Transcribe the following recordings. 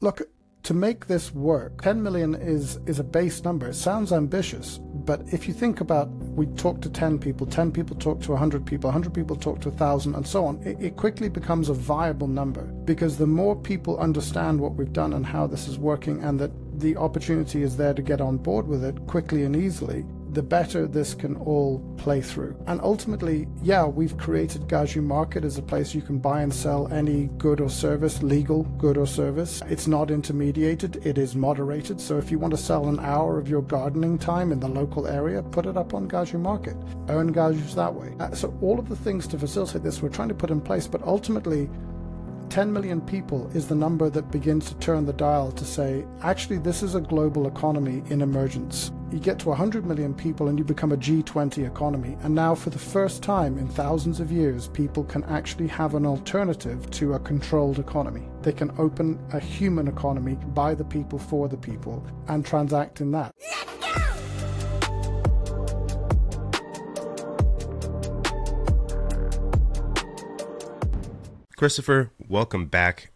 Look, to make this work, 10 million is a base number. It sounds ambitious, but if you think about, we talk to 10 people talk to 100 people, 100 people talk to 1,000, and so on, it quickly becomes a viable number, because the more people understand what we've done and how this is working, and that the opportunity is there to get on board with it quickly and easily, the better this can all play through. And ultimately, yeah, we've created Gaju Market as a place you can buy and sell any good or service, legal good or service. It's not intermediated, it is moderated. So if you want to sell an hour of your gardening time in the local area, put it up on Gaju Market. Earn Gajus that way. So all of the things to facilitate this we're trying to put in place, but ultimately 10 million people is the number that begins to turn the dial to say, actually, this is a global economy in emergence. You get to 100 million people and you become a G20 economy. And now, for the first time in thousands of years, people can actually have an alternative to a controlled economy. They can open a human economy by the people, for the people, and transact in that. Christopher, welcome back.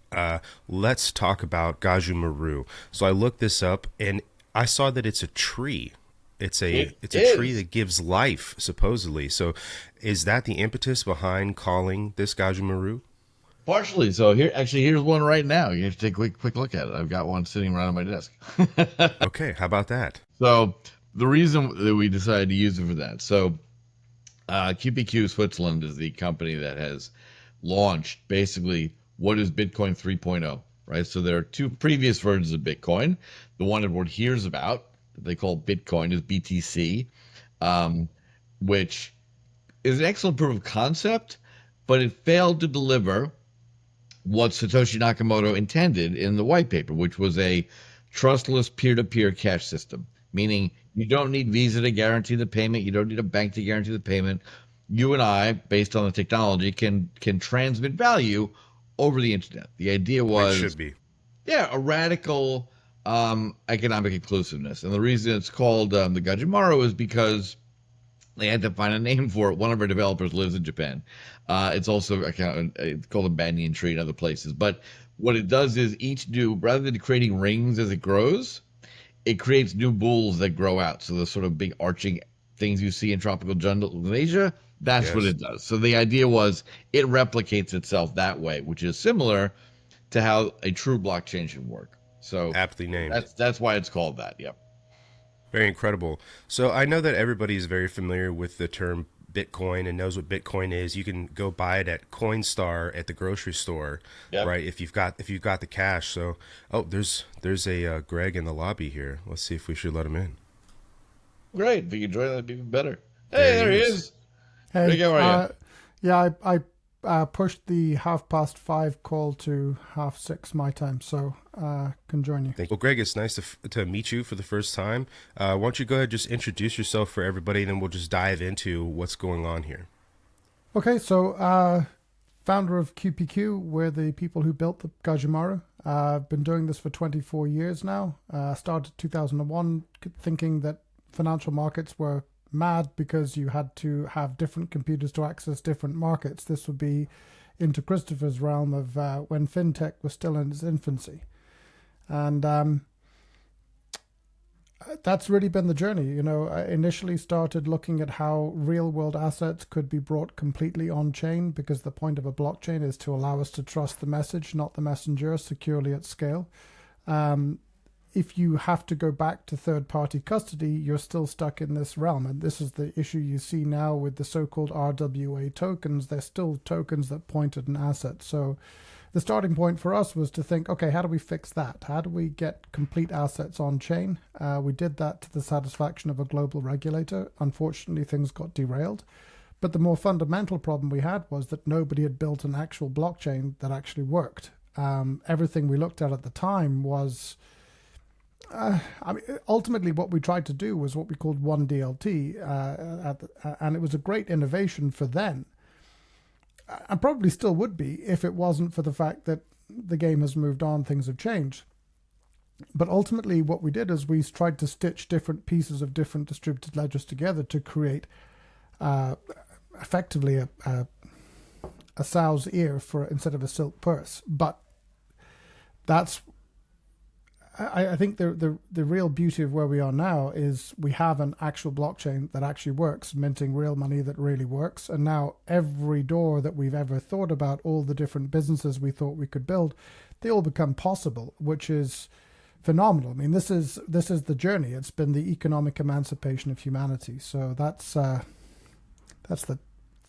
Let's talk about Gajumaru. So I looked this up and I saw that it's a tree. It's a tree that gives life, supposedly. So is that the impetus behind calling this Gajumaru? Partially. So here's one right now. You have to take a quick look at it. I've got one sitting right on my desk. Okay, how about that? So the reason that we decided to use it for that. So QPQ Switzerland is the company that has launched basically what is Bitcoin 3.0, right? So there are two previous versions of Bitcoin. The one everyone hears about that they call Bitcoin is BTC, which is an excellent proof of concept, but it failed to deliver what Satoshi Nakamoto intended in the white paper, which was a trustless peer-to-peer cash system, meaning you don't need Visa to guarantee the payment. You don't need a bank to guarantee the payment. You and I, based on the technology, can transmit value over the internet. The idea was, it should be, a radical economic inclusiveness. And the reason it's called the Gajumaru is because they had to find a name for it. One of our developers lives in Japan. It's also it's called a banyan tree in other places. But what it does is rather than creating rings as it grows, it creates new bulls that grow out. So the sort of big arching things you see in tropical jungles in Asia, that's what it does. So the idea was it replicates itself that way, which is similar to how a true blockchain should work. So aptly named. That's why it's called that. Yep. Very incredible. So I know that everybody is very familiar with the term Bitcoin and knows what Bitcoin is. You can go buy it at Coinstar at the grocery store, right? If you've got the cash. So there's a Greg in the lobby here. Let's see if we should let him in. Great. If you could join, that'd be even better. Hey, there he is. Hey, Greg, how are you? Yeah, I pushed the 5:30 call to 6:30 my time, so can join you. Thank you. Well, Greg, it's nice to meet you for the first time. Why don't you go ahead and just introduce yourself for everybody, and then we'll just dive into what's going on here. Okay, so founder of QPQ, we're the people who built the Gajumaru. I've been doing this for 24 years now. Started 2001 thinking that financial markets were mad because you had to have different computers to access different markets. This would be into Christopher's realm of when fintech was still in its infancy. And that's really been the journey. I initially started looking at how real world assets could be brought completely on chain, because the point of a blockchain is to allow us to trust the message, not the messenger, securely at scale. If you have to go back to third-party custody, you're still stuck in this realm. And this is the issue you see now with the so-called RWA tokens. They're still tokens that point at an asset. So the starting point for us was to think, okay, how do we fix that? How do we get complete assets on chain? We did that to the satisfaction of a global regulator. Unfortunately, things got derailed. But the more fundamental problem we had was that nobody had built an actual blockchain that actually worked. Everything we looked at the time was... ultimately what we tried to do was what we called 1DLT, and it was a great innovation for then, and probably still would be if it wasn't for the fact that the game has moved on, things have changed. But ultimately what we did is we tried to stitch different pieces of different distributed ledgers together to create effectively a sow's ear instead of a silk purse. But that's I think the real beauty of where we are now is we have an actual blockchain that actually works, minting real money that really works. And now every door that we've ever thought about, all the different businesses we thought we could build, they all become possible, which is phenomenal. I mean, this is the journey. It's been the economic emancipation of humanity. So that's the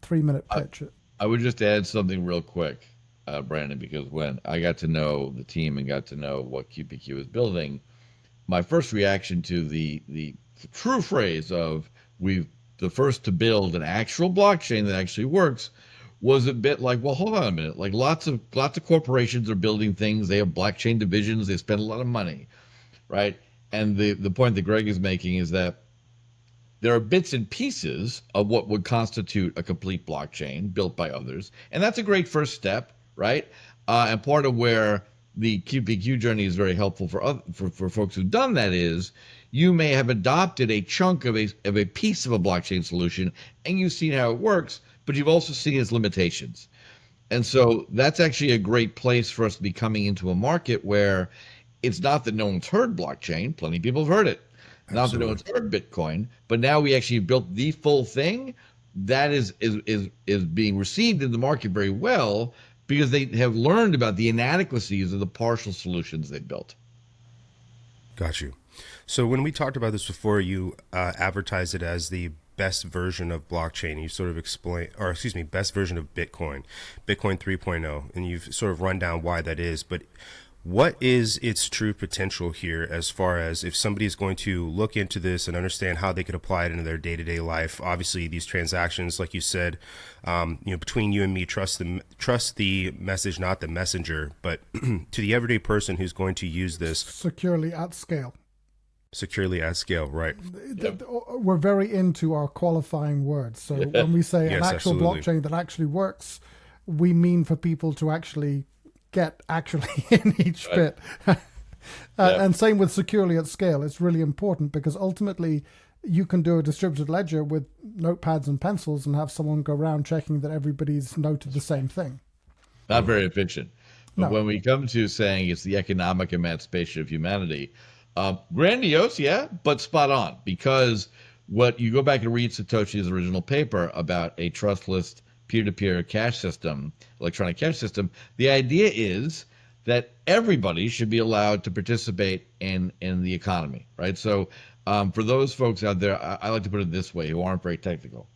3-minute pitch. I would just add something real quick, Brandon, because when I got to know the team and got to know what QPQ is building, my first reaction to the true phrase of we've the first to build an actual blockchain that actually works was a bit like, well, hold on a minute. Like lots of corporations are building things. They have blockchain divisions. They spend a lot of money, right? And the point that Greg is making is that there are bits and pieces of what would constitute a complete blockchain built by others. And that's a great first step, right? And part of where the QPQ journey is very helpful for folks who've done that is you may have adopted a chunk of a piece of a blockchain solution and you've seen how it works, but you've also seen its limitations. And so that's actually a great place for us to be coming into a market where it's not that no one's heard blockchain. Plenty of people have heard it. Not that no one's heard Bitcoin, but now we actually built the full thing that is being received in the market very well because they have learned about the inadequacies of the partial solutions they built. Got you. So when we talked about this before, you advertised it as the best version of blockchain. You sort of best version of Bitcoin 3.0, and you've sort of run down why that is. But what is its true potential here as far as if somebody is going to look into this and understand how they could apply it into their day-to-day life? Obviously, these transactions, like you said, between you and me, trust the message, not the messenger. But to the everyday person who's going to use this securely at scale. Securely at scale, right? We're very into our qualifying words. So when we say an actual blockchain that actually works, we mean for people to actually get in each bit. And same with securely at scale. It's really important because ultimately you can do a distributed ledger with notepads and pencils and have someone go around checking that everybody's noted the same thing. Not very efficient. But when we come to saying it's the economic emancipation of humanity, grandiose, yeah, but spot on. Because what you go back and read Satoshi's original paper about a trustless peer-to-peer cash system, electronic cash system, the idea is that everybody should be allowed to participate in the economy, right? So for those folks out there, I like to put it this way, who aren't very technical.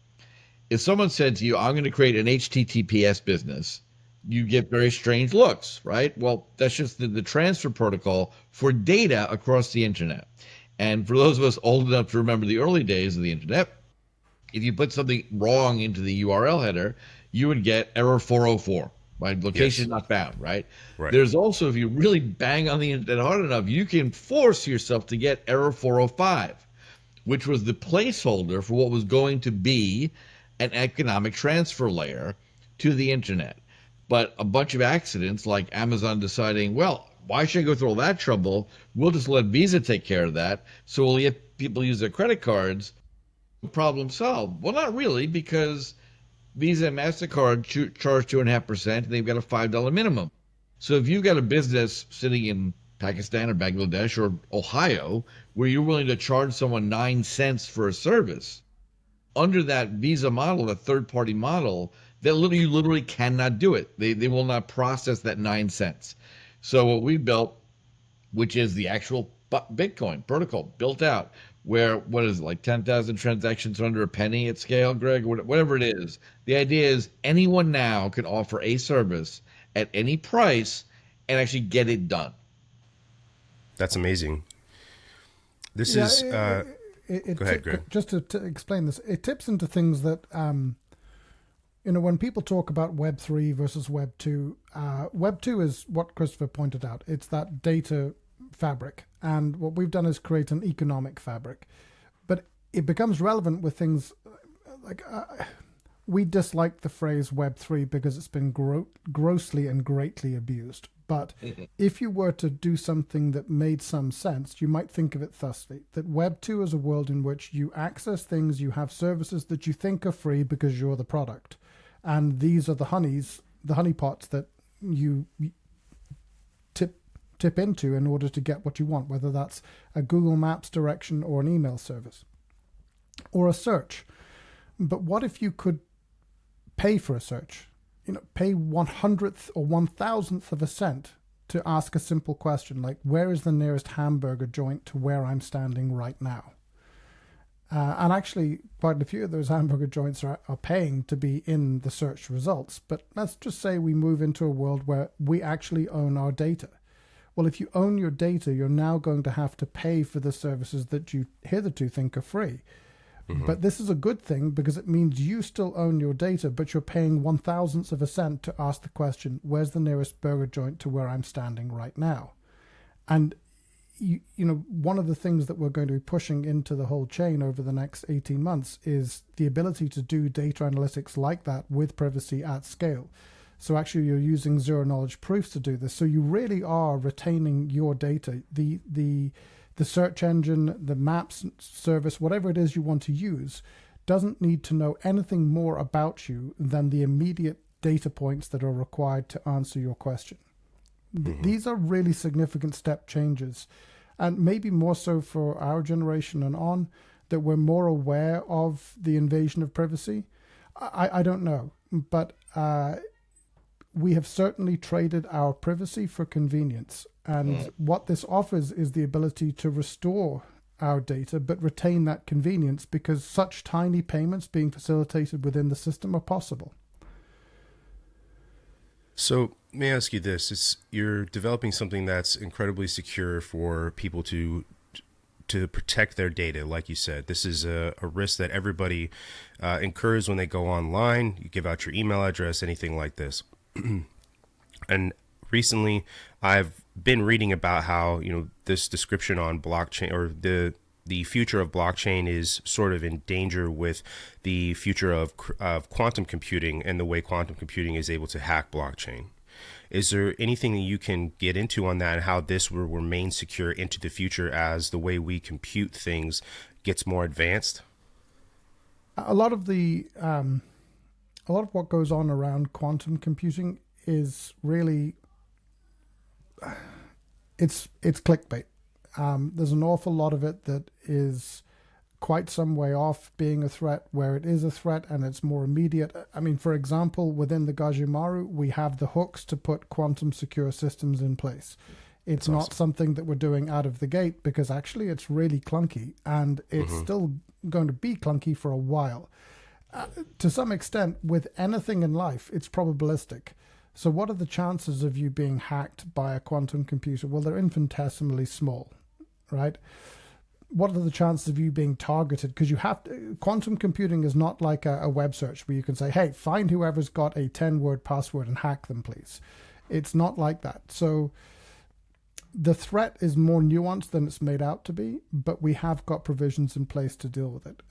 If someone said to you, I'm going to create an HTTPS business, you get very strange looks, right? Well, that's just the transfer protocol for data across the internet. And for those of us old enough to remember the early days of the internet, if you put something wrong into the URL header, you would get error 404, right? Location not found, right? There's also, if you really bang on the internet hard enough, you can force yourself to get error 405, which was the placeholder for what was going to be an economic transfer layer to the internet. But a bunch of accidents like Amazon deciding, well, why should I go through all that trouble? We'll just let Visa take care of that. So we'll let people use their credit cards. Problem solved. Well, not really, because Visa and MasterCard charge 2.5%, and they've got a $5 minimum. So if you've got a business sitting in Pakistan or Bangladesh or Ohio where you're willing to charge someone 9 cents for a service, under that Visa model, that third-party model, that you literally cannot do it. They will not process that 9 cents. So what we built, which is the actual Bitcoin protocol built out, where, what is it, like 10,000 transactions under a penny at scale, Greg, whatever it is. The idea is anyone now can offer a service at any price and actually get it done. That's amazing. This is... go ahead, Greg. Just to explain this, it tips into things that, when people talk about Web 3 versus Web 2, Web 2 is what Christopher pointed out. It's that data fabric. And what we've done is create an economic fabric. But it becomes relevant with things like we dislike the phrase Web 3 because it's been grossly and greatly abused. But if you were to do something that made some sense, you might think of it thusly, that Web 2 is a world in which you access things, you have services that you think are free because you're the product. And these are the honeypots that you tip into in order to get what you want, whether that's a Google Maps direction or an email service or a search. But what if you could pay for a search? Pay 1/100th or 1,000th of a cent to ask a simple question like, where is the nearest hamburger joint to where I'm standing right now? And actually, quite a few of those hamburger joints are paying to be in the search results. But let's just say we move into a world where we actually own our data. Well, if you own your data, you're now going to have to pay for the services that you hitherto think are free. Mm-hmm. But this is a good thing because it means you still own your data, but you're paying 1,000th of a cent to ask the question, where's the nearest burger joint to where I'm standing right now? And one of the things that we're going to be pushing into the whole chain over the next 18 months is the ability to do data analytics like that with privacy at scale. So actually you're using zero knowledge proofs to do this. So you really are retaining your data. The search engine, the maps service, whatever it is you want to use, doesn't need to know anything more about you than the immediate data points that are required to answer your question. Mm-hmm. These are really significant step changes, and maybe more so for our generation and on, that we're more aware of the invasion of privacy. I don't know, but we have certainly traded our privacy for convenience. And what this offers is the ability to restore our data, but retain that convenience because such tiny payments being facilitated within the system are possible. So let me ask you this. You're developing something that's incredibly secure for people to protect their data. Like you said, this is a risk that everybody incurs when they go online. You give out your email address, anything like this. And recently I've been reading about how, this description on blockchain, or the future of blockchain, is sort of in danger with the future of quantum computing and the way quantum computing is able to hack blockchain. Is there anything that you can get into on that and how this will remain secure into the future as the way we compute things gets more advanced? A lot of what goes on around quantum computing is really it's clickbait. There's an awful lot of it that is quite some way off being a threat, where it is a threat and it's more immediate. I mean, for example, within the Gajumaru, we have the hooks to put quantum secure systems in place. It's not awesome. Something that we're doing out of the gate because actually it's really clunky, and it's still going to be clunky for a while. To some extent, with anything in life, it's probabilistic. So what are the chances of you being hacked by a quantum computer? Well, they're infinitesimally small, right? What are the chances of you being targeted? Because quantum computing is not like a web search where you can say, hey, find whoever's got a 10-word password and hack them, please. It's not like that. So the threat is more nuanced than it's made out to be, but we have got provisions in place to deal with it.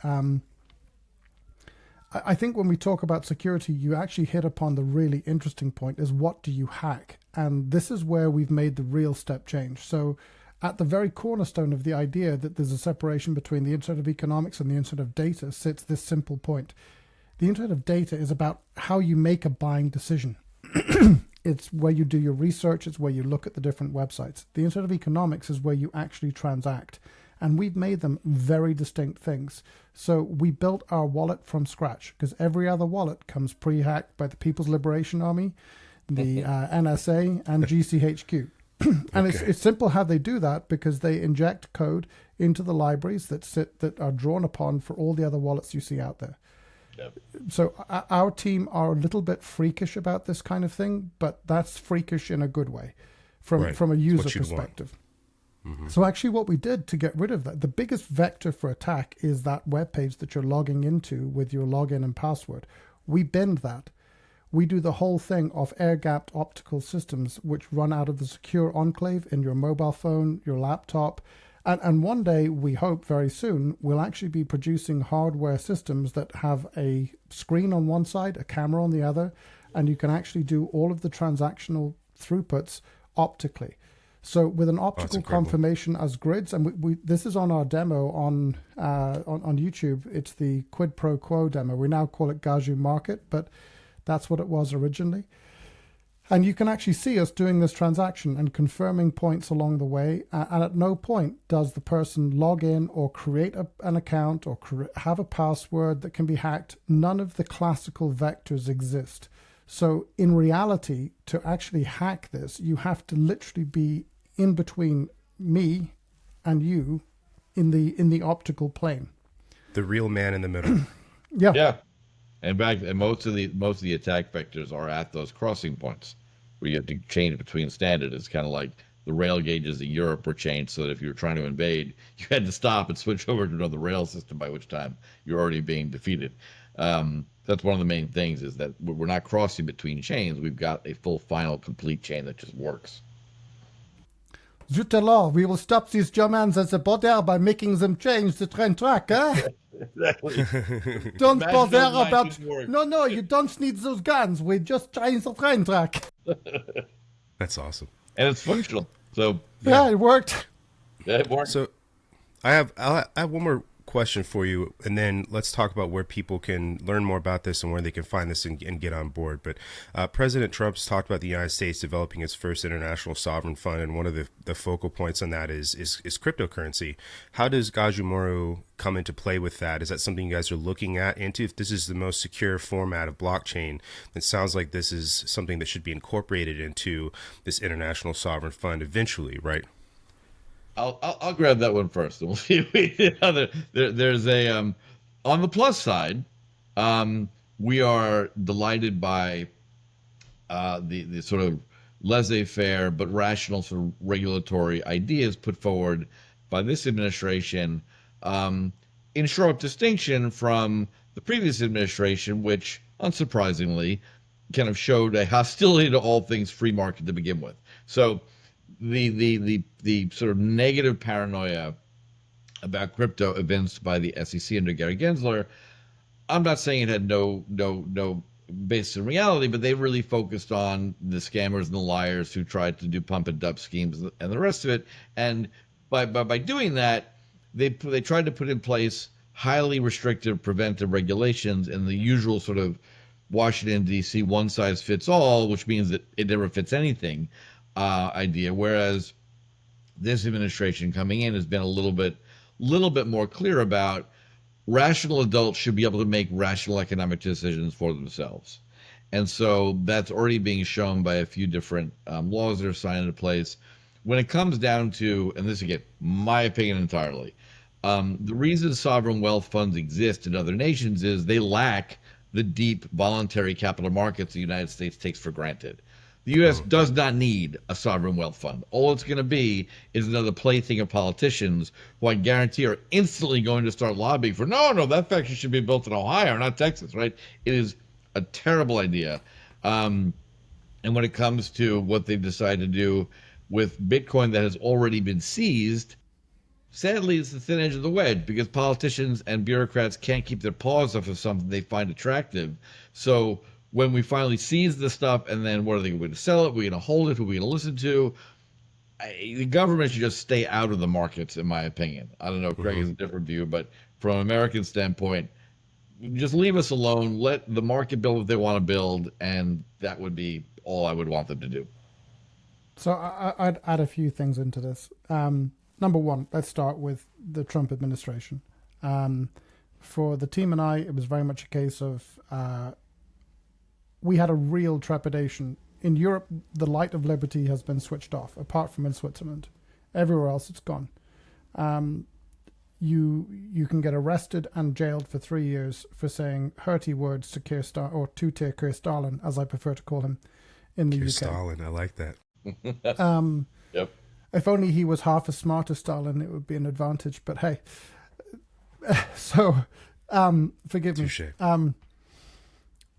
I think when we talk about security, you actually hit upon the really interesting point is what do you hack? And this is where we've made the real step change. So at the very cornerstone of the idea that there's a separation between the Internet of Economics and the Internet of Data sits this simple point. The Internet of Data is about how you make a buying decision. It's where you do your research. It's where you look at the different websites. The Internet of Economics is where you actually transact. And we've made them very distinct things. So we built our wallet from scratch because every other wallet comes pre-hacked by the People's Liberation Army, the NSA, and GCHQ. And it's simple how they do that because they inject code into the libraries that are drawn upon for all the other wallets you see out there. Yep. So our team are a little bit freakish about this kind of thing, but that's freakish in a good way from a user perspective. Mm-hmm. So actually what we did to get rid of that, the biggest vector for attack is that web page that you're logging into with your login and password. We bend that. We do the whole thing off air-gapped optical systems, which run out of the secure enclave in your mobile phone, your laptop. And one day, we hope very soon, we'll actually be producing hardware systems that have a screen on one side, a camera on the other, and you can actually do all of the transactional throughputs optically. So with an optical confirmation as grids, and we this is on our demo on YouTube. It's the quid pro quo demo. We now call it Gaju Market, but that's what it was originally. And you can actually see us doing this transaction and confirming points along the way. And at no point does the person log in or create an account or have a password that can be hacked. None of the classical vectors exist. So in reality, to actually hack this, you have to literally be in between me and you in the optical plane. The real man in the middle. Yeah. Yeah. And most of the attack vectors are at those crossing points where you have to change between standard. It's kind of like the rail gauges in Europe were changed so that if you were trying to invade, you had to stop and switch over to another rail system, by which time you're already being defeated. That's one of the main things, is that we're not crossing between chains. We've got a full, final, complete chain that just works. Zut alors, we will stop these Germans at the border by making them change the train track, eh? Exactly. Don't Imagine bother those lines about... didn't work. No, you don't need those guns. We just change the train track. That's awesome. And it's functional. So Yeah, it worked. it works. So I have one more question for you, and then let's talk about where people can learn more about this and where they can find this and get on board. But President Trump's talked about the United States developing its first international sovereign fund, and one of the focal points on that is cryptocurrency. How does Gajumaru come into play with that? Is that something you guys are looking at into? If this is the most secure format of blockchain, it sounds like this is something that should be incorporated into this international sovereign fund eventually, right? I'll grab that one first, and we'll see if we there's a on the plus side, we are delighted by the sort of laissez-faire but rational sort of regulatory ideas put forward by this administration, in sharp distinction from the previous administration, which unsurprisingly kind of showed a hostility to all things free market to begin with. So the sort of negative paranoia about crypto evinced by the SEC under Gary Gensler, I'm not saying it had no basis in reality, but they really focused on the scammers and the liars who tried to do pump and dump schemes and the rest of it. And by doing that, they tried to put in place highly restrictive preventive regulations and the usual sort of Washington, D.C. one size fits all, which means that it never fits anything idea. Whereas this administration coming in has been a little bit more clear about rational adults should be able to make rational economic decisions for themselves. And so that's already being shown by a few different laws that are signed into place. When it comes down to, and this again, my opinion entirely, the reason sovereign wealth funds exist in other nations is they lack the deep voluntary capital markets the United States takes for granted. The U.S. does not need a sovereign wealth fund. All it's going to be is another plaything of politicians who I guarantee are instantly going to start lobbying for, no, that factory should be built in Ohio, not Texas, right? It is a terrible idea. And when it comes to what they've decided to do with Bitcoin that has already been seized, sadly, it's the thin edge of the wedge because politicians and bureaucrats can't keep their paws off of something they find attractive. So when we finally seize the stuff, and then what are they going to sell it? We're going to hold it? Who are we going to listen to? The government should just stay out of the markets, in my opinion. I don't know, Craig has a different view, but from an American standpoint, just leave us alone. Let the market build what they want to build, and that would be all I would want them to do. So I'd add a few things into this. Number one, let's start with the Trump administration. For the team and I, it was very much a case of we had a real trepidation. In Europe, the light of liberty has been switched off, apart from in Switzerland. Everywhere else, it's gone. You can get arrested and jailed for 3 years for saying hurty words to Keir Stalin, as I prefer to call him, in the UK. Stalin, I like that. Yep. If only he was half as smart as Stalin, it would be an advantage. But hey, so forgive me. Touché.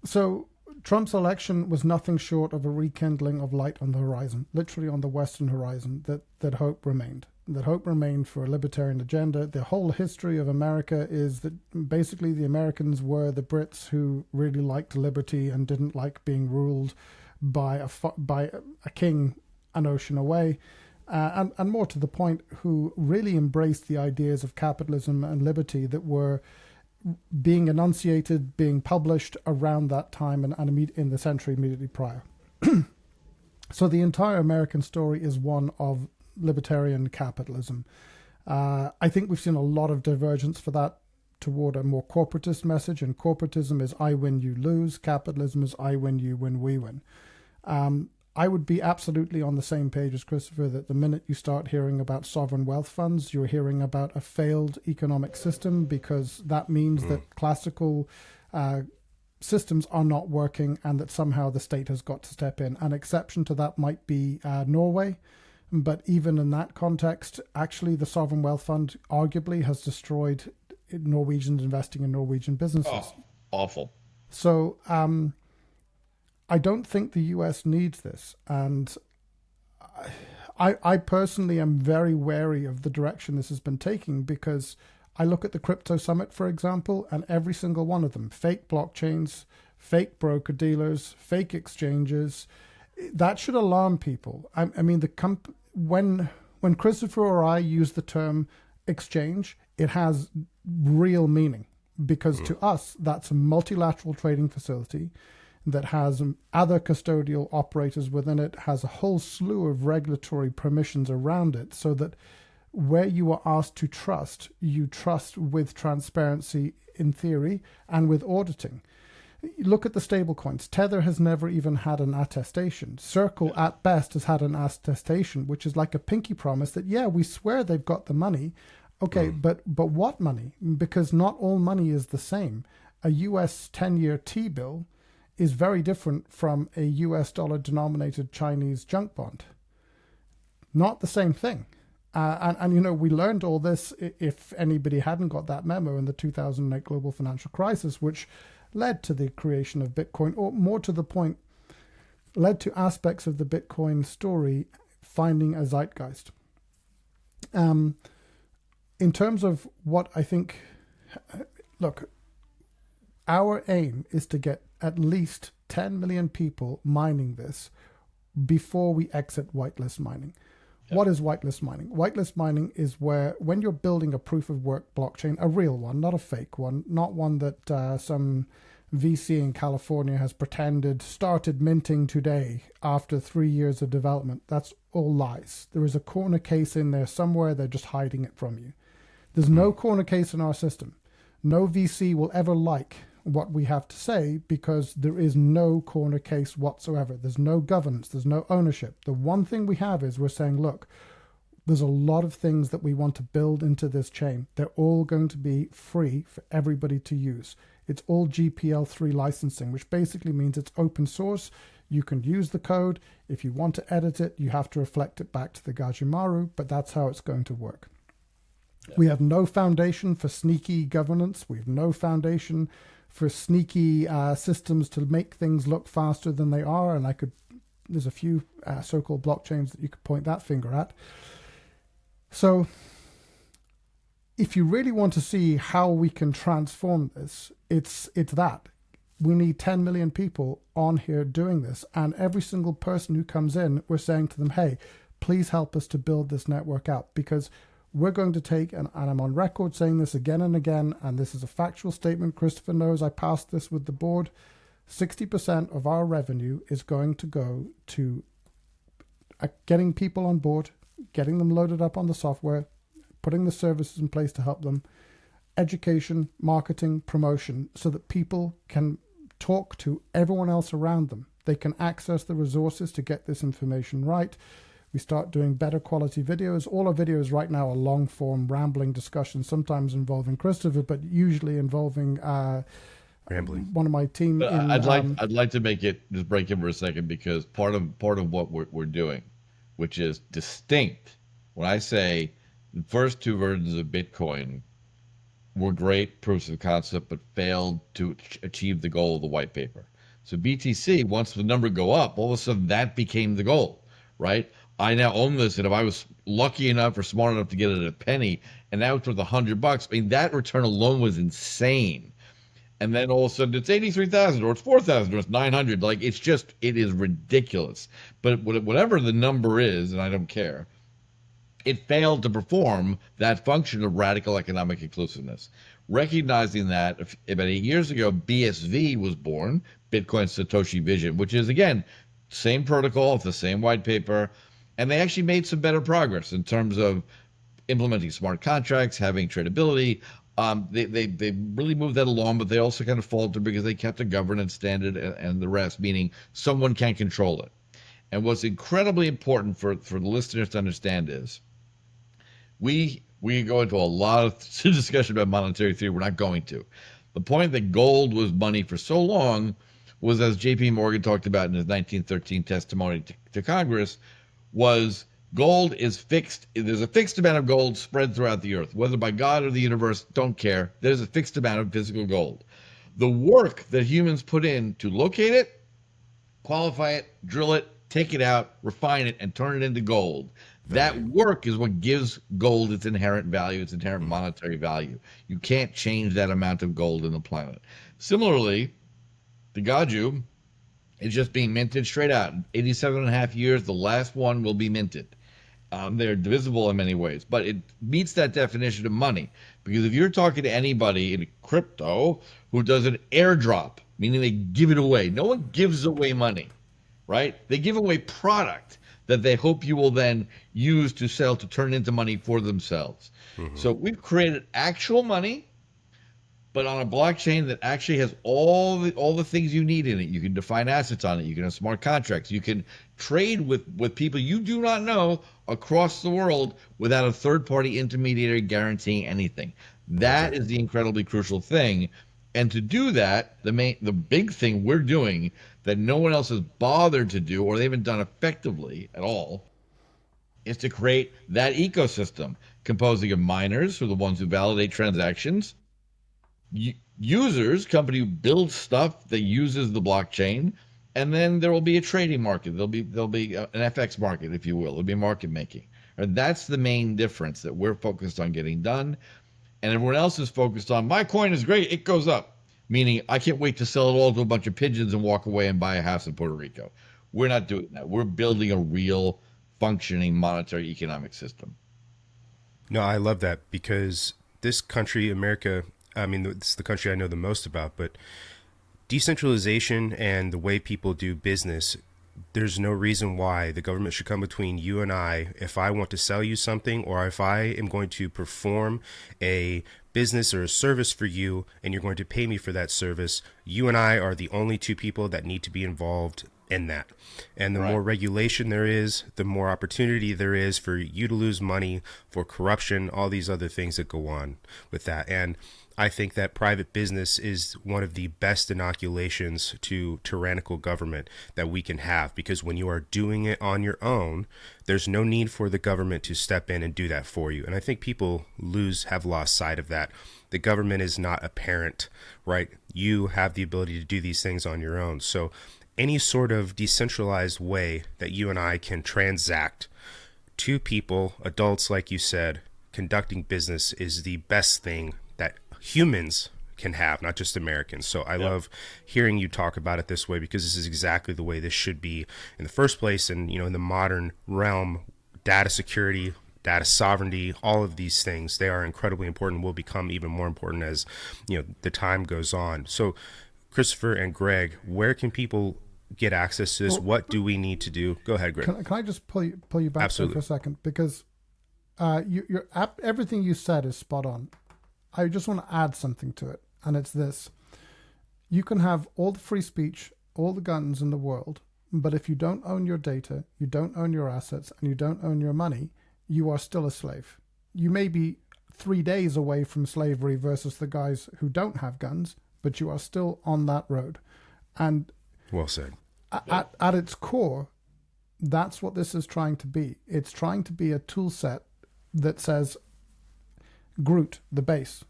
So Trump's election was nothing short of a rekindling of light on the horizon, literally on the Western horizon, that hope remained. That hope remained for a libertarian agenda. The whole history of America is that basically the Americans were the Brits who really liked liberty and didn't like being ruled by a king an ocean away. And more to the point, who really embraced the ideas of capitalism and liberty that were being enunciated, being published around that time and in the century immediately prior. So the entire American story is one of libertarian capitalism. I think we've seen a lot of divergence for that toward a more corporatist message, and corporatism is I win, you lose. Capitalism is I win, you win, we win. I would be absolutely on the same page as Christopher that the minute you start hearing about sovereign wealth funds, you're hearing about a failed economic system, because that means that classical systems are not working and that somehow the state has got to step in. An exception to that might be Norway. But even in that context, actually, the sovereign wealth fund arguably has destroyed Norwegians investing in Norwegian businesses. Oh, awful. So I don't think the US needs this. And I personally am very wary of the direction this has been taking, because I look at the crypto summit, for example, and every single one of them, fake blockchains, fake broker dealers, fake exchanges. That should alarm people. I mean, when Christopher or I use the term exchange, it has real meaning, because to us, that's a multilateral trading facility that has other custodial operators within it, has a whole slew of regulatory permissions around it, so that where you are asked to trust, you trust with transparency in theory and with auditing. Look at the stablecoins. Tether has never even had an attestation. Circle at best has had an attestation, which is like a pinky promise that, yeah, we swear they've got the money. Okay, but what money? Because not all money is the same. A US 10-year T-bill is very different from a US dollar denominated Chinese junk bond. Not the same thing. And you know, we learned all this, if anybody hadn't got that memo, in the 2008 global financial crisis, which led to the creation of Bitcoin, or more to the point, led to aspects of the Bitcoin story finding a zeitgeist. In terms of what I think, look, our aim is to get at least 10 million people mining this before we exit whitelist mining. What is whitelist mining? Whitelist mining is where, when you're building a proof of work blockchain, a real one, not a fake one, not one that some VC in California has pretended started minting today after 3 years of development. That's all lies. There is a corner case in there somewhere. They're just hiding it from you. There's no corner case in our system. No VC will ever like what we have to say, because there is no corner case whatsoever. There's no governance. There's no ownership. The one thing we have is we're saying, look, there's a lot of things that we want to build into this chain. They're all going to be free for everybody to use. It's all GPL3 licensing, which basically means it's open source. You can use the code. If you want to edit it, you have to reflect it back to the Gajumaru, but that's how it's going to work. Yeah. We have no foundation for sneaky governance. We have no foundation for sneaky systems to make things look faster than they are. And there's a few so-called blockchains that you could point that finger at. So if you really want to see how we can transform this, it's that. We need 10 million people on here doing this. And every single person who comes in, we're saying to them, hey, please help us to build this network out, because we're going to take, and I'm on record saying this again and again, and this is a factual statement. Christopher knows I passed this with the board. 60% of our revenue is going to go to getting people on board, getting them loaded up on the software, putting the services in place to help them, education, marketing, promotion, so that people can talk to everyone else around them. They can access the resources to get this information right. We start doing better quality videos. All our videos right now are long form, rambling discussions, sometimes involving Christopher, but usually involving rambling. One of my team. I'd like to make it, just break in for a second, because part of what we're doing, which is distinct. When I say the first two versions of Bitcoin were great proofs of concept, but failed to achieve the goal of the white paper. So BTC, once the number go up, all of a sudden that became the goal, right? I now own this, and if I was lucky enough or smart enough to get it at a penny, and now it's worth $100, I mean, that return alone was insane. And then all of a sudden it's 83,000, or it's 4,000, or it's 900. Like, it is ridiculous. But whatever the number is, and I don't care, it failed to perform that function of radical economic inclusiveness. Recognizing that, about 8 years ago, BSV was born, Bitcoin Satoshi Vision, which is, again, same protocol, it's the same white paper, and they actually made some better progress in terms of implementing smart contracts, having tradability. They really moved that along, but they also kind of faltered because they kept a governance standard and the rest, meaning someone can control it. And what's incredibly important for the listeners to understand is we go into a lot of discussion about monetary theory. We're not going to. The point that gold was money for so long was, as J.P. Morgan talked about in his 1913 testimony to Congress, was gold is fixed. There's a fixed amount of gold spread throughout the earth, whether by God or the universe, don't care. There's a fixed amount of physical gold. The work that humans put in to locate it, qualify it, drill it, take it out, refine it, and turn it into gold. That work is what gives gold its inherent value, its inherent monetary value. You can't change that amount of gold in the planet. Similarly, the Gaju is just being minted straight out. 87 and a half years, the last one will be minted. They're divisible in many ways, but it meets that definition of money. Because if you're talking to anybody in crypto who does an airdrop, meaning they give it away, no one gives away money, right? They give away product that they hope you will then use to sell to turn into money for themselves. So we've created actual money, but on a blockchain that actually has all the things you need in it. You can define assets on it. You can have smart contracts. You can trade with people you do not know across the world without a third-party intermediary guaranteeing anything. That is the incredibly crucial thing. And to do that, the big thing we're doing that no one else has bothered to do, or they haven't done effectively at all, is to create that ecosystem composing of miners, who are the ones who validate transactions, users, company who builds stuff that uses the blockchain, and then there will be a trading market. There'll be an FX market, if you will. There'll be market making. And that's the main difference that we're focused on getting done. And everyone else is focused on, my coin is great, it goes up. Meaning, I can't wait to sell it all to a bunch of pigeons and walk away and buy a house in Puerto Rico. We're not doing that. We're building a real functioning monetary economic system. No, I love that, because this country, America, I mean, it's the country I know the most about, but decentralization and the way people do business, there's no reason why the government should come between you and I if I want to sell you something, or if I am going to perform a business or a service for you and you're going to pay me for that service. You and I are the only two people that need to be involved in that. And the more regulation there is, the more opportunity there is for you to lose money, for corruption, all these other things that go on with that. And I think that private business is one of the best inoculations to tyrannical government that we can have, because when you are doing it on your own, there's no need for the government to step in and do that for you. And I think people have lost sight of that. The government is not a parent, right? You have the ability to do these things on your own. So any sort of decentralized way that you and I can transact, two people, adults, like you said, conducting business is the best thing that humans can have, not just Americans. So I love hearing you talk about it this way, because this is exactly the way this should be in the first place. And, you know, in the modern realm, data security, data sovereignty, all of these things, they are incredibly important, will become even more important as, you know, the time goes on. So Christopher and Greg, where can people get access to this? What do we need to do? Go ahead, Greg. Can I just pull you back there for a second? Because everything you said is spot on. I just want to add something to it, and it's this. You can have all the free speech, all the guns in the world, but if you don't own your data, you don't own your assets, and you don't own your money, you are still a slave. You may be 3 days away from slavery versus the guys who don't have guns, but you are still on that road. And well said. At its core, that's what this is trying to be. It's trying to be a tool set that says, Groot, the base.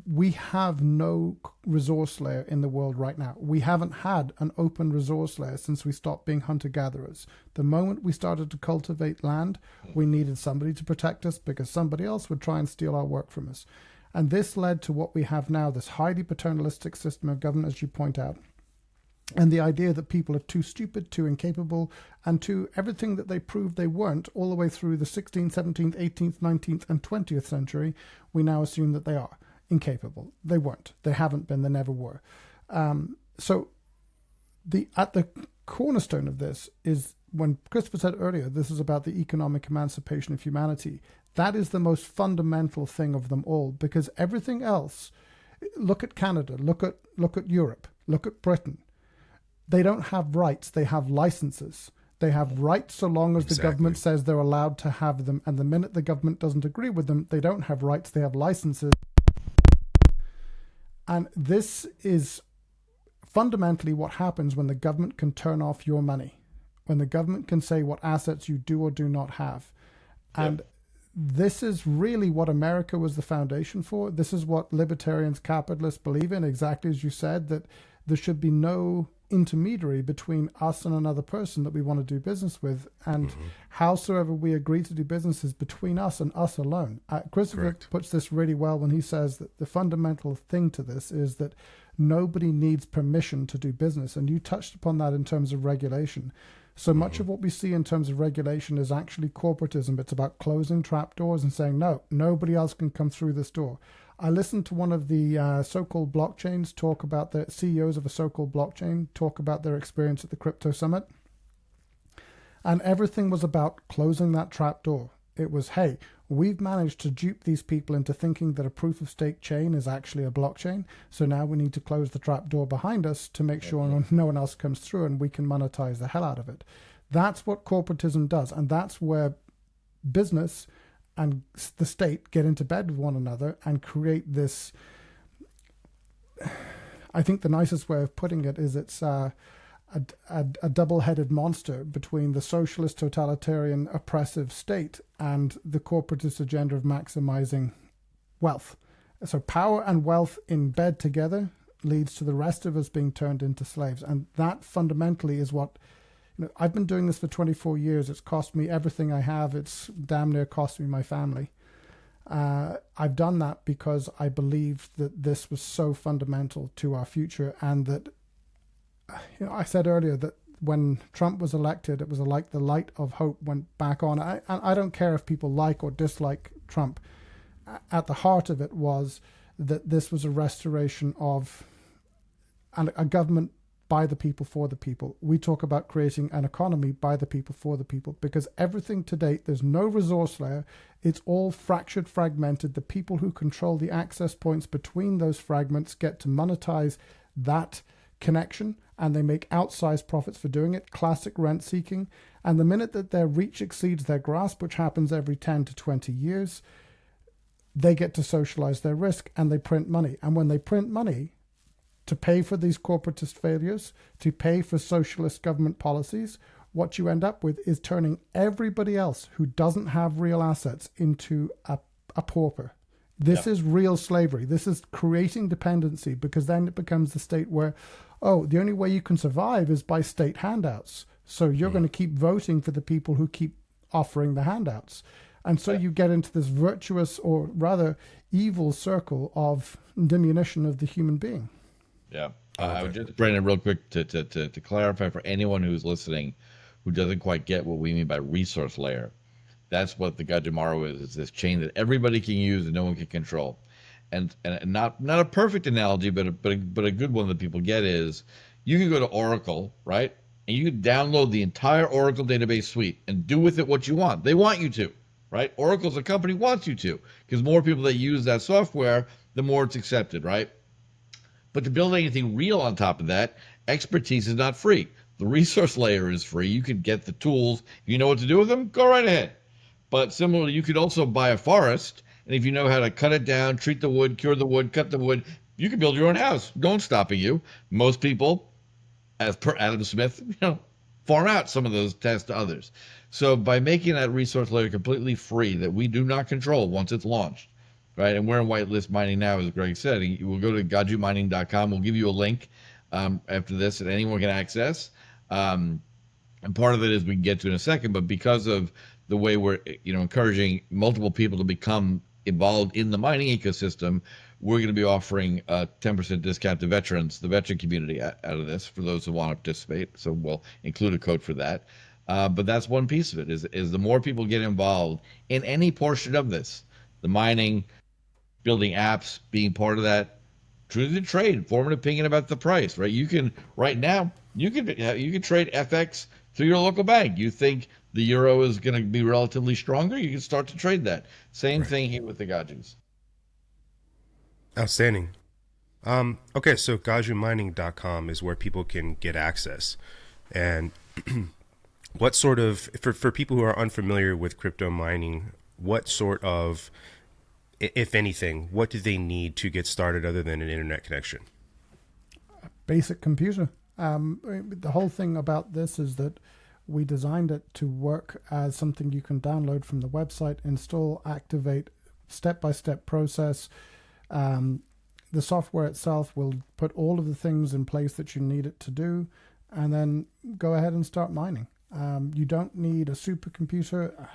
We have no resource layer in the world right now. We haven't had an open resource layer since we stopped being hunter-gatherers. The moment we started to cultivate land, we needed somebody to protect us, because somebody else would try and steal our work from us. And this led to what we have now, this highly paternalistic system of government, as you point out. And the idea that people are too stupid, too incapable, and to everything that they proved they weren't all the way through the 16th, 17th, 18th, 19th, and 20th century, we now assume that they are incapable. They weren't. They haven't been. They never were. So at the cornerstone of this is when Christopher said earlier, this is about the economic emancipation of humanity. That is the most fundamental thing of them all, because everything else, look at Canada, look at Europe, look at Britain. They don't have rights, they have licenses. They have rights so long as the government says they're allowed to have them, and the minute the government doesn't agree with them, they don't have rights, they have licenses. And this is fundamentally what happens when the government can turn off your money, when the government can say what assets you do or do not have. And this is really what America was the foundation for. This is what libertarians, capitalists believe in, exactly as you said, that there should be no intermediary between us and another person that we want to do business with. And howsoever we agree to do business is between us and us alone. Christopher puts this really well when he says that the fundamental thing to this is that nobody needs permission to do business. And you touched upon that in terms of regulation. So much of what we see in terms of regulation is actually corporatism. It's about closing trapdoors and saying, no, nobody else can come through this door. I listened to one of the so-called blockchains talk about the CEOs of a so-called blockchain talk about their experience at the crypto summit. And everything was about closing that trapdoor. It was, hey, we've managed to dupe these people into thinking that a proof of stake chain is actually a blockchain. So now we need to close the trapdoor behind us to make sure no one else comes through and we can monetize the hell out of it. That's what corporatism does. And that's where business and the state get into bed with one another and create this. I think the nicest way of putting it is it's a double-headed monster between the socialist, totalitarian, oppressive state and the corporatist agenda of maximizing wealth. So power and wealth in bed together leads to the rest of us being turned into slaves. And that fundamentally is what, I've been doing this for 24 years. It's cost me everything I have. It's damn near cost me my family. I've done that because I believed that this was so fundamental to our future, and that I said earlier that when Trump was elected, it was like the light of hope went back on. I don't care if people like or dislike Trump. At the heart of it was that this was a restoration of a government by the people, for the people. We talk about creating an economy by the people, for the people, because everything to date, there's no resource layer. It's all fractured, fragmented. The people who control the access points between those fragments get to monetize that connection, and they make outsized profits for doing it. Classic rent seeking. And the minute that their reach exceeds their grasp, which happens every 10 to 20 years, they get to socialize their risk and they print money. And when they print money to pay for these corporatist failures, to pay for socialist government policies, what you end up with is turning everybody else who doesn't have real assets into a pauper. This is real slavery. This is creating dependency, because then it becomes the state where, the only way you can survive is by state handouts. So you're going to keep voting for the people who keep offering the handouts. And so you get into this virtuous, or rather evil, circle of diminution of the human being. Yeah. I would just, Brandon, real quick to clarify for anyone who's listening who doesn't quite get what we mean by resource layer. That's what the Gajumaru is. It's this chain that everybody can use and no one can control. And not a perfect analogy, but a good one that people get is, you can go to Oracle, right? And you can download the entire Oracle database suite and do with it what you want. They want you to, right? Oracle's a company wants you to, because more people that use that software, the more it's accepted, right? But to build anything real on top of that, expertise is not free. The resource layer is free. You can get the tools. If you know what to do with them, go right ahead. But similarly, you could also buy a forest, and if you know how to cut it down, treat the wood, cure the wood, cut the wood, you can build your own house. No one's stopping you. Most people, as per Adam Smith, farm out some of those tasks to others. So by making that resource layer completely free, that we do not control once it's launched, right? And we're in whitelist mining now, as Greg said. We'll go to gajumining.com. We'll give you a link after this that anyone can access. And part of it is we can get to in a second, but because of the way we're encouraging multiple people to become involved in the mining ecosystem, we're going to be offering a 10% discount to veterans, the veteran community, out of this, for those who want to participate. So we'll include a code for that. But that's one piece of it, is the more people get involved in any portion of this, the mining, building apps, being part of that, truth and trade, form an opinion about the price, right? You can, right now, You can trade FX through your local bank. You think the euro is going to be relatively stronger, you can start to trade that. Same Right. thing here with the Gajus. Outstanding. Okay, so gajumining.com is where people can get access. And what sort of, for people who are unfamiliar with crypto mining, what sort of, if anything, what do they need to get started other than an internet connection? Basic computer. The whole thing about this is that we designed it to work as something you can download from the website, install, activate, step-by-step process. The software itself will put all of the things in place that you need it to do, and then go ahead and start mining. You don't need a supercomputer.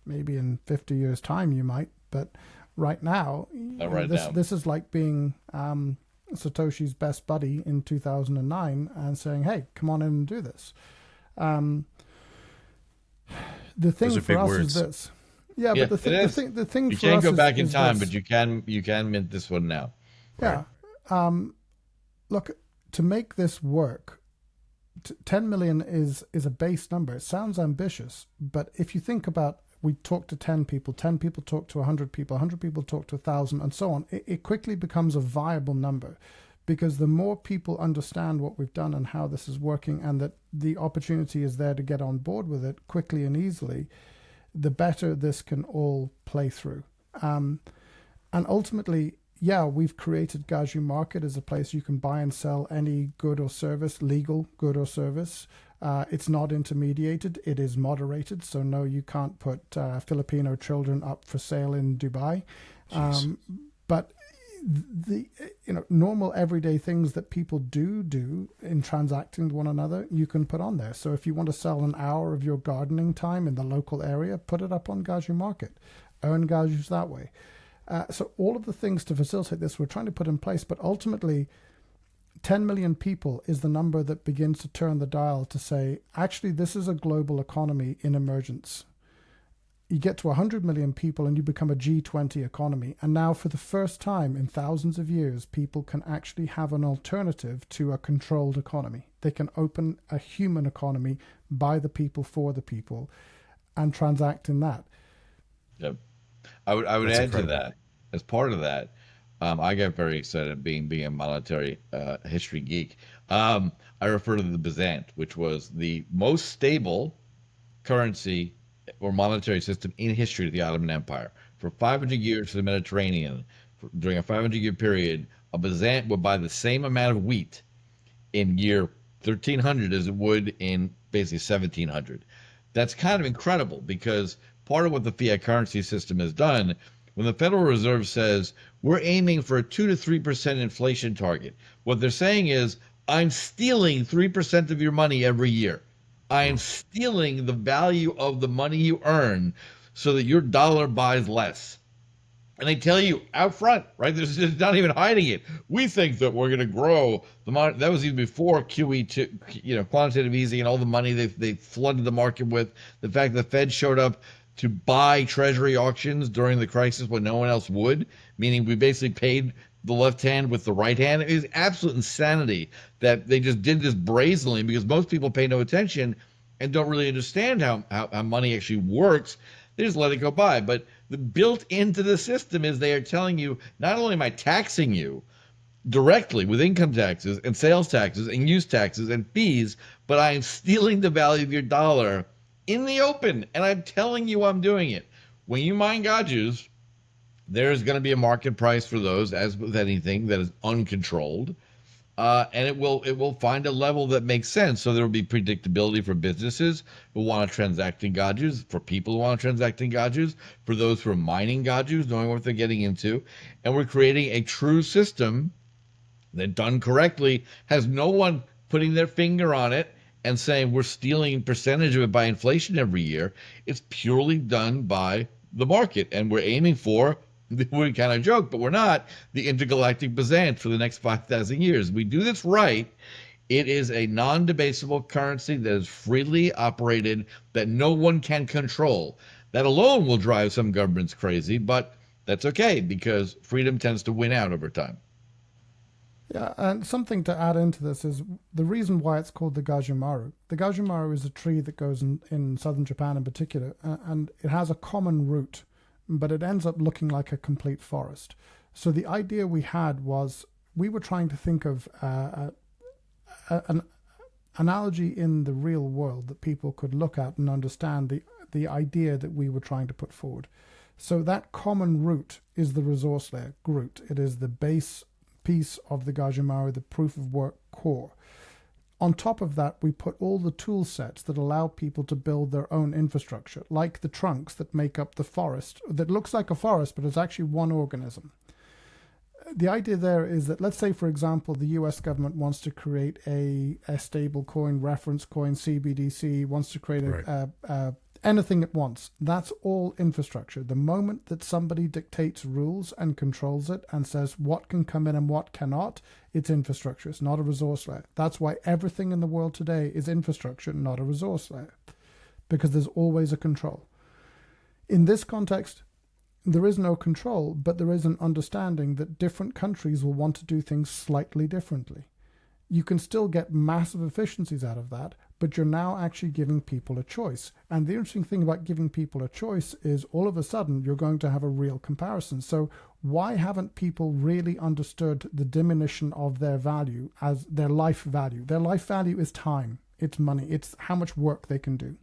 Maybe in 50 years' time you might, but right now, this is like being Satoshi's best buddy in 2009 and saying, "Hey, come on in and do this." The thing for us is this. Yeah, but the thing you for us can't go back in is time, this. but you can mint this one now. Yeah. Look, to make this work, 10 million is a base number. It sounds ambitious, but if you think about, we talk to 10 people talk to 100 people, 100 people talk to 1,000, and so on, it quickly becomes a viable number, because the more people understand what we've done and how this is working, and that the opportunity is there to get on board with it quickly and easily, the better this can all play through. And ultimately, yeah, we've created Gaju Market as a place you can buy and sell any good or service, legal good or service. It's not intermediated, it is moderated. So no, you can't put Filipino children up for sale in Dubai. But the normal everyday things that people do in transacting with one another, you can put on there. So if you want to sell an hour of your gardening time in the local area, put it up on Gaju Market. Earn Gajus that way. So all of the things to facilitate this, we're trying to put in place, but ultimately 10 million people is the number that begins to turn the dial to say, actually, this is a global economy in emergence. You get to 100 million people and you become a G20 economy. And now for the first time in thousands of years, people can actually have an alternative to a controlled economy. They can open a human economy by the people, for the people, and transact in that. Yep. I would That's add incredible. to that, as part of that, I got very excited being a monetary history geek. I refer to the Byzant, which was the most stable currency or monetary system in history of the Ottoman Empire. For 500 years for the Mediterranean, during a 500-year period, a Byzant would buy the same amount of wheat in year 1300 as it would in basically 1700. That's kind of incredible, because part of what the fiat currency system has done, when the Federal Reserve says we're aiming for a 2 to 3% inflation target, what they're saying is, I'm stealing 3% of your money every year. I am stealing the value of the money you earn so that your dollar buys less. And they tell you out front, right? There's not even hiding it. We think that we're going to grow the money. That was even before QE2, quantitative easing, and all the money they flooded the market with. The fact that the Fed showed up to buy treasury auctions during the crisis when no one else would, meaning we basically paid the left hand with the right hand. It is absolute insanity that they just did this brazenly, because most people pay no attention and don't really understand how money actually works. They just let it go by. But the built into the system is they are telling you, not only am I taxing you directly with income taxes and sales taxes and use taxes and fees, but I am stealing the value of your dollar in the open, and I'm telling you I'm doing it. When you mine Gajus, there's going to be a market price for those, as with anything that is uncontrolled. And it will find a level that makes sense. So there will be predictability for businesses who want to transact in Gajus, for people who want to transact in Gajus, for those who are mining Gajus, knowing what they're getting into. And we're creating a true system that, done correctly, has no one putting their finger on it and saying we're stealing a percentage of it by inflation every year. It's purely done by the market. And we're aiming for, we kind of joke, but we're not, the intergalactic Byzant for the next 5,000 years. We do this right. It is a non-debasable currency that is freely operated, that no one can control. That alone will drive some governments crazy, but that's okay, because freedom tends to win out over time. Yeah, and something to add into this is the reason why it's called the Gajumaru. The Gajumaru is a tree that goes in southern Japan in particular, and it has a common root, but it ends up looking like a complete forest. So the idea we had was we were trying to think of an analogy in the real world that people could look at and understand the idea that we were trying to put forward. So that common root is the resource layer, GROOT. It is the base piece of the Gajumaru, the proof of work core. On top of that, we put all the tool sets that allow people to build their own infrastructure, like the trunks that make up the forest, that looks like a forest, but it's actually one organism. The idea there is that, let's say, for example, the US government wants to create a stable coin, reference coin, CBDC, wants to create anything it wants. That's all infrastructure. The moment that somebody dictates rules and controls it and says what can come in and what cannot, it's infrastructure. It's not a resource layer. That's why everything in the world today is infrastructure, not a resource layer, because there's always a control. In this context, there is no control, but there is an understanding that different countries will want to do things slightly differently. You can still get massive efficiencies out of that, but you're now actually giving people a choice. And the interesting thing about giving people a choice is all of a sudden you're going to have a real comparison. So why haven't people really understood the diminution of their value as their life value? Their life value is time, it's money, it's how much work they can do.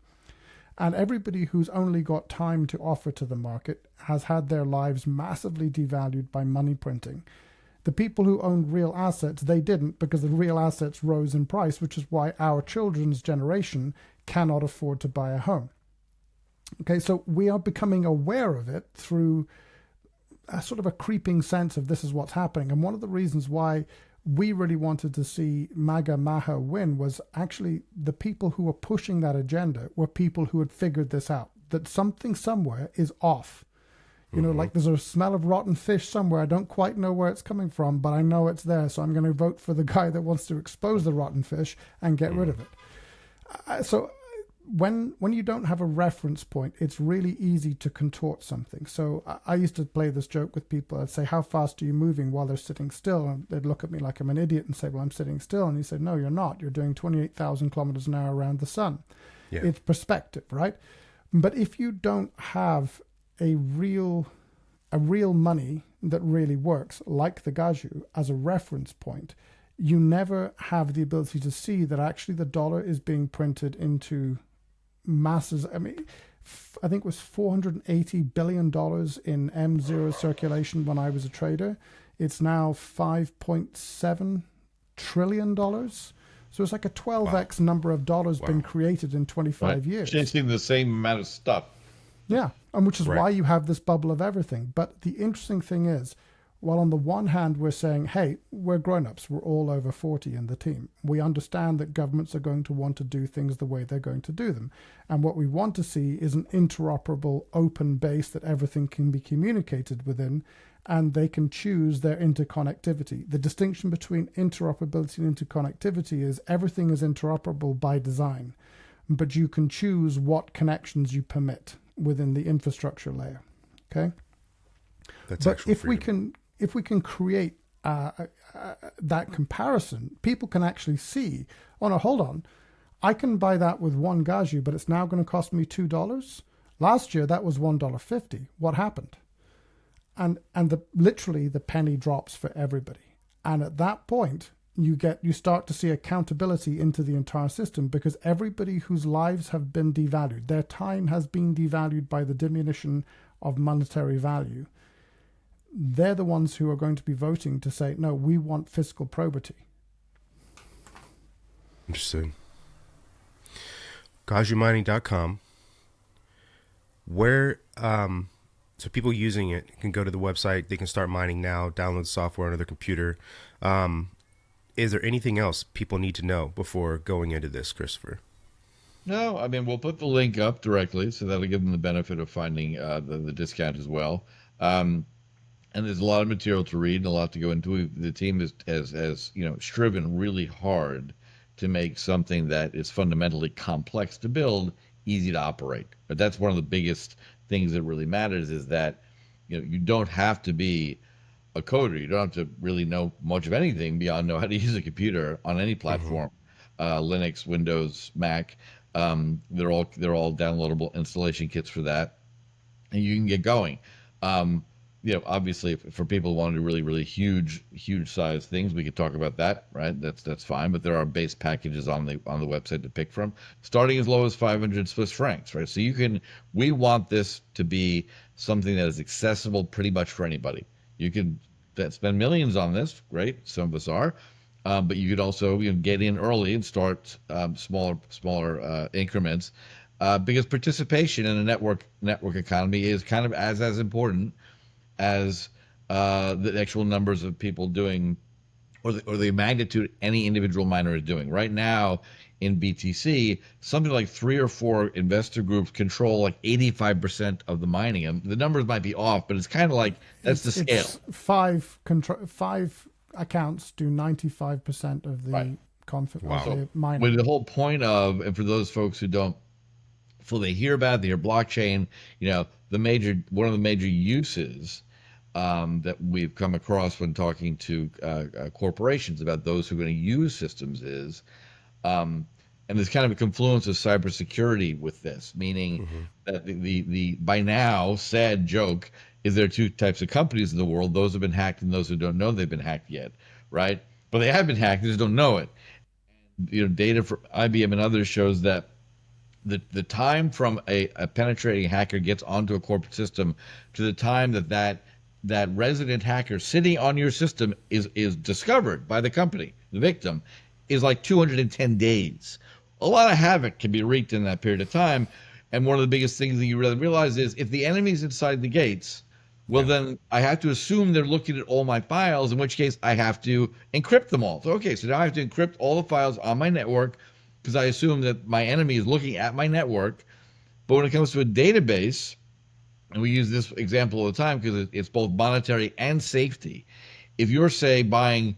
And everybody who's only got time to offer to the market has had their lives massively devalued by money printing. The people who owned real assets, they didn't, because the real assets rose in price, which is why our children's generation cannot afford to buy a home. Okay, so we are becoming aware of it through a sort of a creeping sense of this is what's happening. And one of the reasons why we really wanted to see MAGA Maha win was actually the people who were pushing that agenda were people who had figured this out, that something somewhere is off. You know, like there's a smell of rotten fish somewhere. I don't quite know where it's coming from, but I know it's there. So I'm going to vote for the guy that wants to expose the rotten fish and get rid of it. So when you don't have a reference point, it's really easy to contort something. So I used to play this joke with people. I'd say, how fast are you moving while they're sitting still? And they'd look at me like I'm an idiot and say, well, I'm sitting still. And he said, no, you're not. You're doing 28,000 kilometers an hour around the sun. Yeah. It's perspective, right? But if you don't have a real money that really works, like the Gaju, as a reference point, you never have the ability to see that actually the dollar is being printed into masses. I mean, I think it was $480 billion in M0 circulation when I was a trader. It's now $5.7 trillion. So it's like a 12x number of dollars been created in 25 years. Chasing the same amount of stuff. Yeah, and which is why you have this bubble of everything. But the interesting thing is, while on the one hand we're saying, hey, we're grown-ups, we're all over 40 in the team. We understand that governments are going to want to do things the way they're going to do them. And what we want to see is an interoperable open base that everything can be communicated within, and they can choose their interconnectivity. The distinction between interoperability and interconnectivity is everything is interoperable by design, but you can choose what connections you permit within the infrastructure layer. Okay, but if we can create that comparison, people can actually see, oh no, hold on, I can buy that with one Gaju, but it's now going to cost me $2. Last year that was $1.50. What happened? And literally the penny drops for everybody. And at that point, you start to see accountability into the entire system, because everybody whose lives have been devalued, their time has been devalued by the diminution of monetary value, they're the ones who are going to be voting to say, no, we want fiscal probity. Interesting. GajuMining.com, where so people using it can go to the website, they can start mining now, download the software on their computer. Is there anything else people need to know before going into this, Christopher? No, I mean, we'll put the link up directly, so that'll give them the benefit of finding the discount as well. And there's a lot of material to read and a lot to go into. The team has striven really hard to make something that is fundamentally complex to build easy to operate. But that's one of the biggest things that really matters, is that you don't have to be a coder. You don't have to really know much of anything beyond know how to use a computer on any platform, Linux, Windows, Mac. They're all downloadable installation kits for that, and you can get going. Um, Obviously, for people who want to do really, really huge size things, we could talk about that, right? That's fine. But there are base packages on the website to pick from, starting as low as 500 Swiss francs, right? So we want this to be something that is accessible pretty much for anybody. You can spend millions on this, great. Some of us are, but you could also get in early and start smaller increments, because participation in a network economy is kind of as important as the actual numbers of people doing, or the magnitude any individual miner is doing. Right now in BTC, something like 3 or 4 investor groups control like 85% of the mining. And the numbers might be off, but it's kind of like that's the scale. It's five accounts do 95% of the Right. of Wow. the mining. With the whole point of, and for those folks who don't, they hear about it, they hear blockchain, one of the major uses that we've come across when talking to corporations about those who are going to use systems is, and there's kind of a confluence of cybersecurity with this, meaning that the by now sad joke is there are 2 types of companies in the world: those who have been hacked and those who don't know they've been hacked yet, right? But they have been hacked, they just don't know it. Data from IBM and others shows that the time from a penetrating hacker gets onto a corporate system to the time that resident hacker sitting on your system is discovered by the company, the victim, is like 210 days. A lot of havoc can be wreaked in that period of time. And one of the biggest things that you really realize is if the enemy's inside the gates, well, then I have to assume they're looking at all my files, in which case I have to encrypt them all. So, okay, so now I have to encrypt all the files on my network because I assume that my enemy is looking at my network. But when it comes to a database, and we use this example all the time because it's both monetary and safety. If you're, say, buying,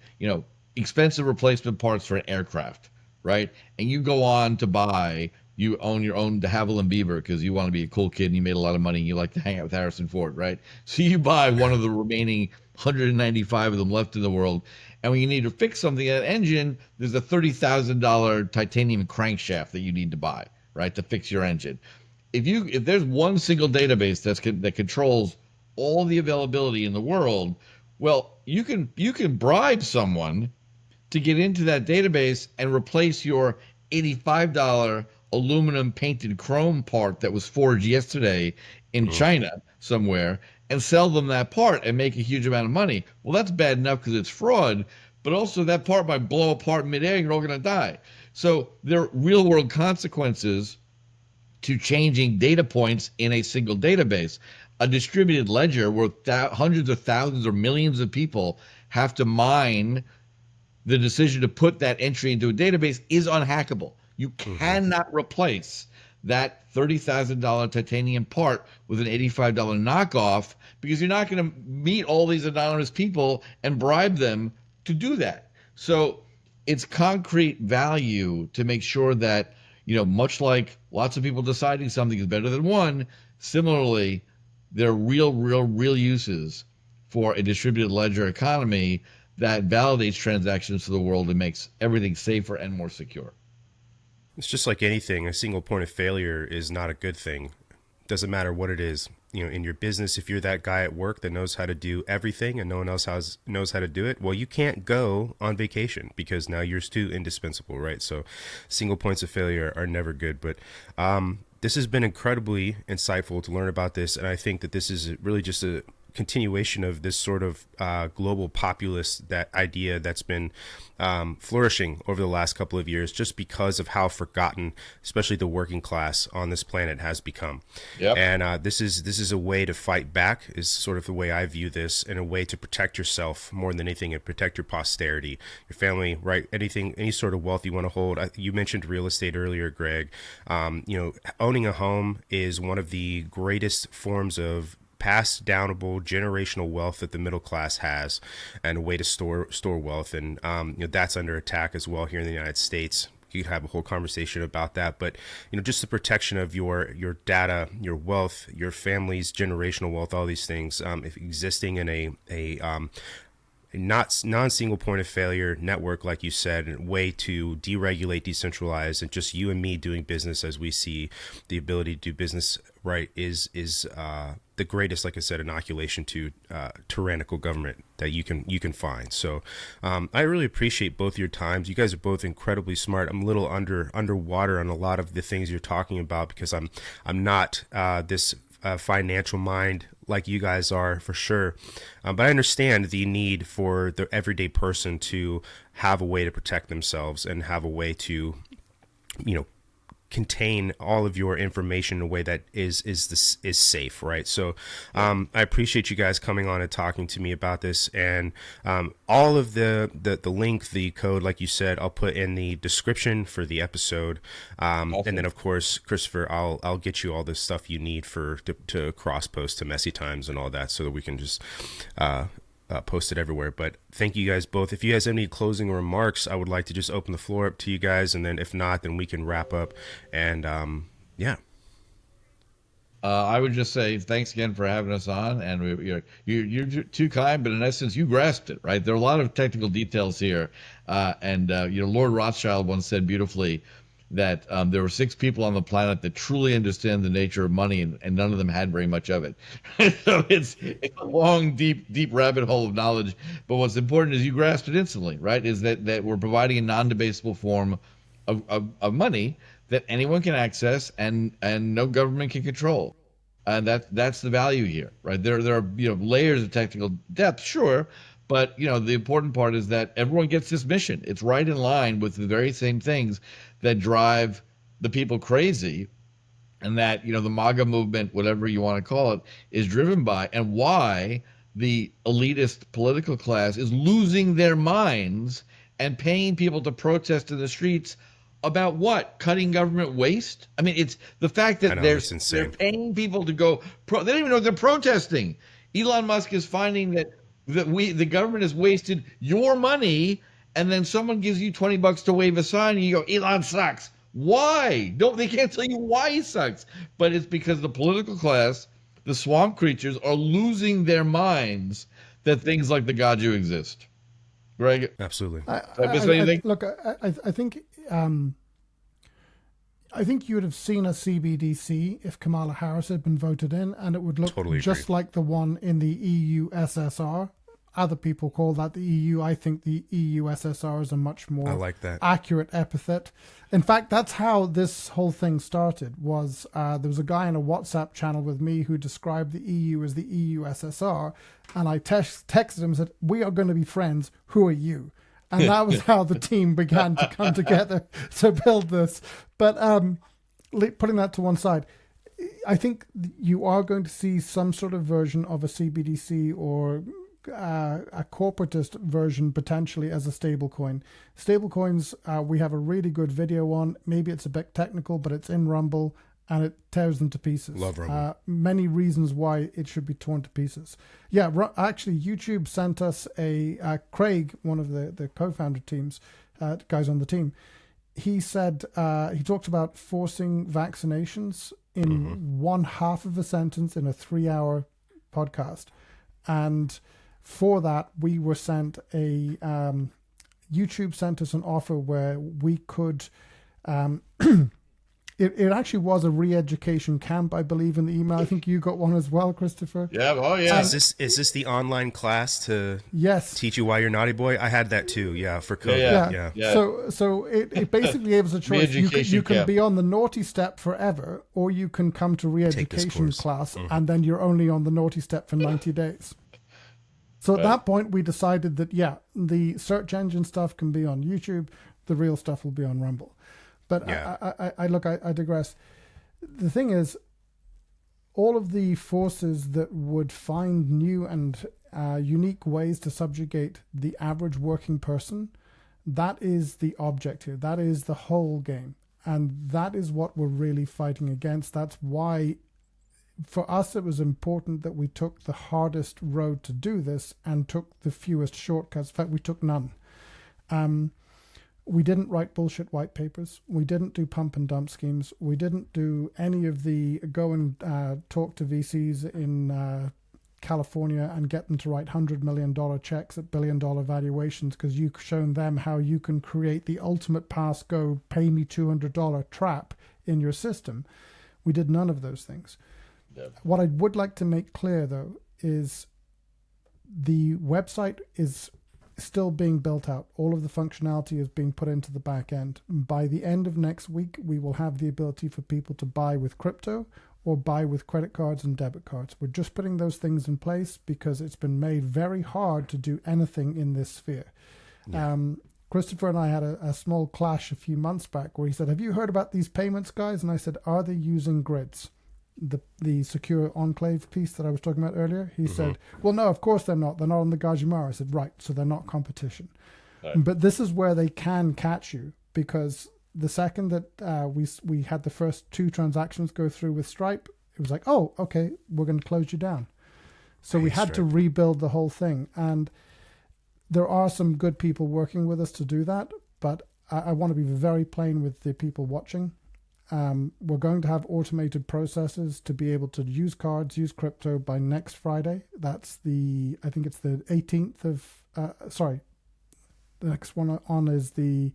expensive replacement parts for an aircraft, right? And you go on to buy, you own your own de Havilland and Beaver because you want to be a cool kid and you made a lot of money and you like to hang out with Harrison Ford, right? So you buy one of the remaining 195 of them left in the world. And when you need to fix something in an engine, there's a $30,000 titanium crankshaft that you need to buy, right, to fix your engine. If there's one single database that controls all the availability in the world, well, you can bribe someone to get into that database and replace your $85 aluminum painted chrome part that was forged yesterday in China somewhere and sell them that part and make a huge amount of money. Well, that's bad enough because it's fraud, but also that part might blow apart midair and you're all going to die. So there are real world consequences to changing data points in a single database. A distributed ledger where hundreds of thousands or millions of people have to mine the decision to put that entry into a database is unhackable. You cannot replace that $30,000 titanium part with an $85 knockoff because you're not going to meet all these anonymous people and bribe them to do that. So it's concrete value to make sure that, much like lots of people deciding something is better than one, similarly, there are real uses for a distributed ledger economy that validates transactions to the world and makes everything safer and more secure. It's just like anything. A single point of failure is not a good thing. Doesn't matter what it is. In your business, if you're that guy at work that knows how to do everything and no one else knows how to do it, well, you can't go on vacation because now you're too indispensable, right? So single points of failure are never good. But this has been incredibly insightful to learn about this. And I think that this is really just a continuation of this sort of global populist idea that's been flourishing over the last couple of years just because of how forgotten, especially the working class on this planet has become. Yep. And this is a way to fight back, is sort of the way I view this, and a way to protect yourself more than anything and protect your posterity, your family, right? Any sort of wealth you want to hold. You mentioned real estate earlier, Greg. Owning a home is one of the greatest forms of passed downable generational wealth that the middle class has, and a way to store wealth. And that's under attack as well here in the United States could have a whole conversation about that. But just the protection of your data, your wealth, your family's generational wealth, all these things, if existing in a not non-single point of failure network, like you said, a way to deregulate, decentralize, and just you and me doing business as we see the ability to do business right is the greatest, like I said, inoculation to tyrannical government that you can find. So I really appreciate both your times. You guys are both incredibly smart. I'm a little underwater on a lot of the things you're talking about because I'm not this financial mind like you guys are, for sure. But I understand the need for the everyday person to have a way to protect themselves and have a way to, contain all of your information in a way that is safe, right? So I appreciate you guys coming on and talking to me about this, and all of the link, the code, like you said, I'll put in the description for the episode, awesome. And then of course, Christopher, I'll get you all the stuff you need to cross post to Messy Times and all that, so that we can just post it everywhere. But thank you guys both. If you guys have any closing remarks, I would like to just open the floor up to you guys, and then if not, then we can wrap up. And I would just say thanks again for having us on, and you're too kind, but in essence, you grasped it, right? There are a lot of technical details here, and Lord Rothschild once said beautifully that there were 6 people on the planet that truly understand the nature of money, and none of them had very much of it. So it's a long, deep rabbit hole of knowledge. But what's important is you grasped it instantly, right? Is that we're providing a non-debasable form of money that anyone can access and no government can control. And that's the value here, right? There are layers of technical depth, sure. But, the important part is that everyone gets this mission. It's right in line with the very same things that drive the people crazy, and that, the MAGA movement, whatever you want to call it, is driven by, and why the elitist political class is losing their minds and paying people to protest in the streets about what? Cutting government waste? I mean, it's the fact that they're paying people to go, they don't even know they're protesting. Elon Musk is finding that the government has wasted your money, and then someone gives you $20 to wave a sign, and you go, Elon sucks. Why? They can't tell you why he sucks. But it's because the political class, the swamp creatures, are losing their minds that things like the Gaju exist. Greg? Absolutely. Did I miss anything? Look, I think you would have seen a CBDC if Kamala Harris had been voted in, and it would look just like the one in the EU SSR. Other people call that the EU. I think the EU SSR is a much more accurate epithet. In fact, that's how this whole thing started. There was a guy in a WhatsApp channel with me who described the EU as the EU SSR, and I texted him and said, "We are going to be friends. Who are you?" And that was how the team began to come together to build this. But putting that to one side, I think you are going to see some sort of version of a CBDC or a corporatist version potentially as a stablecoin. Stablecoins, we have a really good video on. Maybe it's a bit technical, but it's in Rumble, and it tears them to pieces. Love Rumble. Many reasons why it should be torn to pieces. Yeah, actually, YouTube sent us Craig, one of the co-founder teams, guys on the team. He said, he talked about forcing vaccinations in one half of a sentence in a 3-hour podcast. And for that, we were sent YouTube sent us an offer where we could, it actually was a re-education camp, I believe, in the email. I think you got one as well, Christopher. Yeah. Oh, yeah. Is this the online class to teach you why you're naughty boy? I had that too. Yeah, for COVID. Yeah. So it basically gave us a choice. You can be on the naughty step forever, or you can come to re-education class, and then you're only on the naughty step for 90 days. So at that point, we decided that, the search engine stuff can be on YouTube. The real stuff will be on Rumble. But I digress. The thing is, all of the forces that would find new and unique ways to subjugate the average working person, that is the object here. That is the whole game. And that is what we're really fighting against. That's why, for us, it was important that we took the hardest road to do this and took the fewest shortcuts. In fact, we took none. We didn't write bullshit white papers. We didn't do pump and dump schemes. We didn't do any of the go and talk to VCs in California and get them to write $100 million checks at billion-dollar valuations because you've shown them how you can create the ultimate pass-go, pay me $200 trap in your system. We did none of those things. Yep. What I would like to make clear, though, is the website is still being built out. All of the functionality is being put into the back end. By the end of next week, we will have the ability for people to buy with crypto or buy with credit cards and debit cards. We're just putting those things in place because it's been made very hard to do anything in this sphere. Yeah. Christopher and I had a small clash a few months back where he said, have you heard about these payments, guys? And I said, are they using grids? The secure enclave piece that I was talking about earlier, he said, well, no, of course they're not. They're not on the Gajumaru. I said, right, so they're not competition. Right. But this is where they can catch you, because the second that we had the first 2 transactions go through with Stripe, it was like, oh, okay, we're going to close you down. So we had to rebuild the whole thing. And there are some good people working with us to do that, but I want to be very plain with the people watching. We're going to have automated processes to be able to use cards, use crypto by next Friday. That's I think it's the 18th of, the next one on is the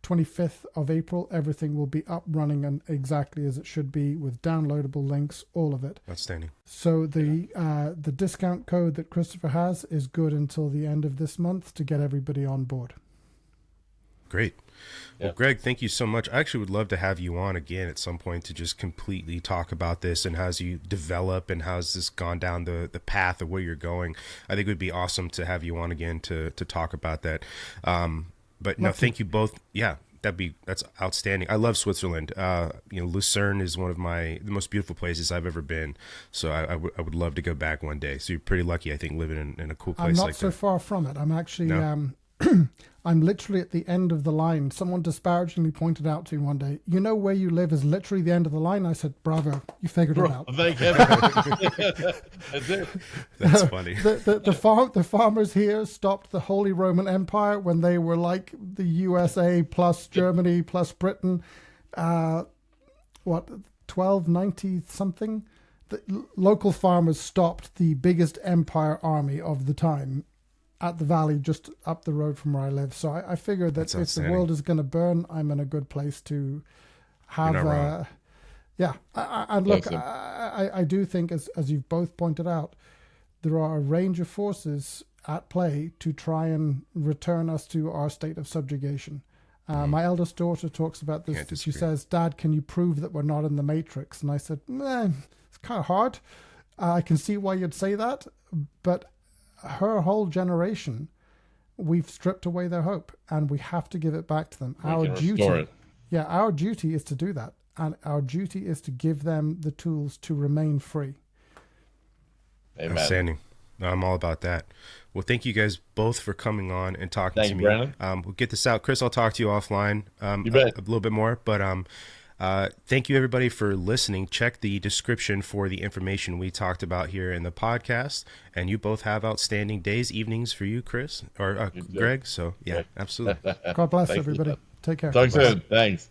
25th of April. Everything will be up, running, and exactly as it should be with downloadable links, all of it. Outstanding. So the discount code that Christopher has is good until the end of this month to get everybody on board. Great. Well, Greg, thank you so much. I actually would love to have you on again at some point to just completely talk about this and how's you develop and how's this gone down the path of where you're going. I think it would be awesome to have you on again to talk about that. But no, thank you both. Yeah, that's outstanding. I love Switzerland. Lucerne is one of the most beautiful places I've ever been. So I would love to go back one day. So you're pretty lucky, I think, living in a cool place like that. I'm not so far from it. I'm actually... No? I'm literally at the end of the line. Someone disparagingly pointed out to me one day, you know where you live is literally the end of the line. I said, bravo, you figured it out. Thank you. That's it. That's funny. The farmers here stopped the Holy Roman Empire when they were like the USA plus Germany plus Britain. 1290 something? The local farmers stopped the biggest empire army of the time at the valley just up the road from where I live. So I figured that if the world is going to burn, I'm in a good place to have... I do think, as you've both pointed out, there are a range of forces at play to try and return us to our state of subjugation. My eldest daughter talks about this. She says, Dad, can you prove that we're not in the Matrix? And I said, it's kind of hard. I can see why you'd say that, but her whole generation, we've stripped away their hope, and we have to give it back to them. Our duty is to do that, and our duty is to give them the tools to remain free. Amen. Outstanding. No, I'm all about that. Well, thank you guys both for coming on and talking to me. Brandon. We'll get this out. Chris, I'll talk to you offline you bet. A little bit more, but thank you everybody for listening. Check the description for the information we talked about here in the podcast, and you both have outstanding days, evenings for you, Chris or Greg. So yeah, absolutely. God bless everybody. Take care. Talk soon. Thanks.